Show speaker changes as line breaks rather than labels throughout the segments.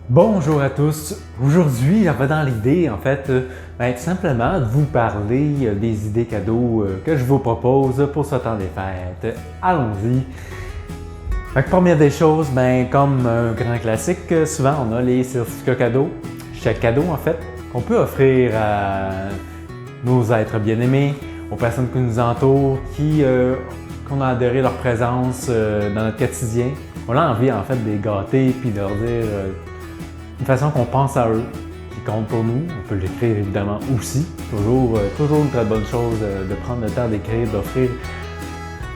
Bonjour à tous. Aujourd'hui, j'avais dans l'idée, en fait, tout simplement de vous parler des idées cadeaux que je vous propose pour ce temps des fêtes. Allons-y. Première des choses, comme un grand classique, souvent on a les certificats cadeaux. Chaque cadeau, en fait, qu'on peut offrir à nos êtres bien-aimés, aux personnes qui nous entourent, qu'on a adoré leur présence dans notre quotidien. On a envie, en fait, de les gâter puis de leur dire une façon qu'on pense à eux, qui compte pour nous. On peut l'écrire évidemment aussi. Toujours une très bonne chose de prendre le temps d'écrire, d'offrir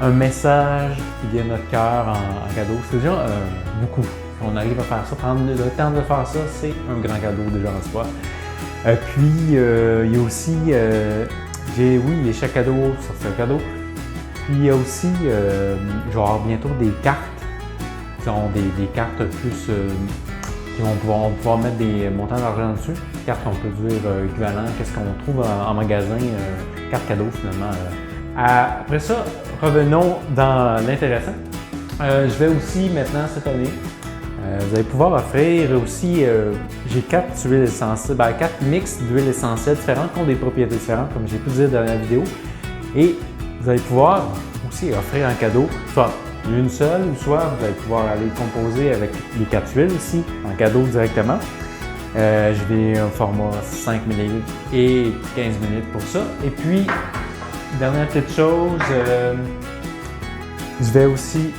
un message qui vient de notre cœur en cadeau. C'est déjà beaucoup. On arrive à faire ça, prendre le temps de faire ça, c'est un grand cadeau déjà en soi. Il y a aussi, les chèques cadeaux, ça c'est un cadeau. Puis il y a aussi, je vais avoir bientôt des cartes qui sont des cartes plus on va pouvoir mettre des montants d'argent dessus. Cartes qu'on peut dire équivalent, qu'est-ce qu'on trouve en magasin, carte cadeau finalement. Après ça, revenons dans l'intéressant. Je vais aussi maintenant cette année, vous allez pouvoir offrir aussi, j'ai 4 huiles essentielles, 4 mix d'huiles essentielles différentes qui ont des propriétés différentes, comme j'ai pu dire dans la vidéo. Et vous allez pouvoir aussi offrir un cadeau, soit une seule, ou soit vous allez pouvoir aller composer avec les 4 huiles ici, en cadeau directement. Je vais un format 5 ml et 15 ml pour ça. Et puis, dernière petite chose, je vais aussi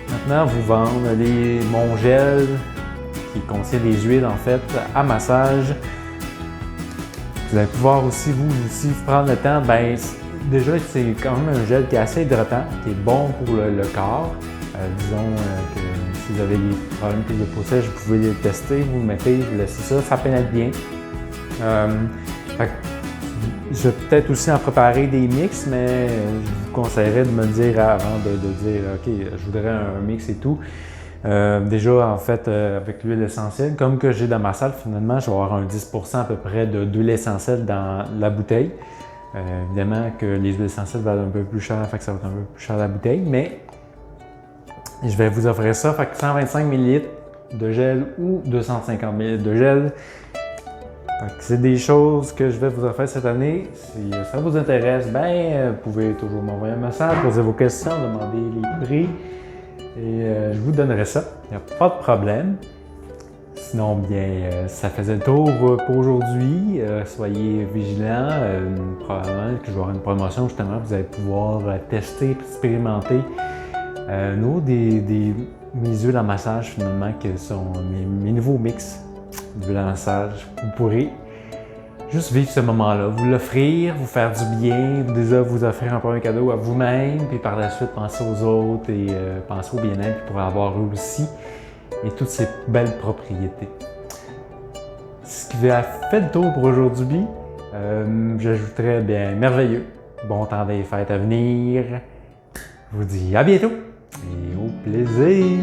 maintenant vous vendre mon gel qui contient des huiles en fait à massage. Vous allez pouvoir aussi vous prendre le temps, déjà c'est quand même un gel qui est assez hydratant, qui est bon pour le corps. Disons que si vous avez des problèmes de peau sèche, vous pouvez le tester, vous le mettez, vous laissez ça, ça pénètre bien. Je vais peut-être aussi en préparer des mix, mais je vous conseillerais de me dire avant de dire OK, je voudrais un mix et tout. Déjà, en fait, avec l'huile essentielle, comme que j'ai dans ma salle, finalement, je vais avoir un 10% à peu près d'huile essentielle dans la bouteille. Évidemment que les huiles essentielles valent un peu plus cher, fait que ça va être un peu plus cher la bouteille, mais je vais vous offrir ça, fait que 125 ml de gel ou 250 ml de gel. C'est des choses que je vais vous offrir cette année. Si ça vous intéresse, vous pouvez toujours m'envoyer un message, poser vos questions, demander les prix et je vous donnerai ça. Il n'y a pas de problème. Sinon, ça faisait le tour pour aujourd'hui. Soyez vigilants. Probablement que je vais avoir une promotion justement. Vous allez pouvoir tester, expérimenter mes huiles à massage finalement, qui sont mes nouveaux mix d'huile à massage. Vous pourrez juste vivre ce moment-là, vous l'offrir, vous faire du bien, déjà vous offrir un premier cadeau à vous-même, puis par la suite penser aux autres et penser au bien-être pour avoir eux aussi et toutes ces belles propriétés. Ce qui a fait le tour pour aujourd'hui, j'ajouterais merveilleux. Bon temps des fêtes à venir. Je vous dis à bientôt et au plaisir!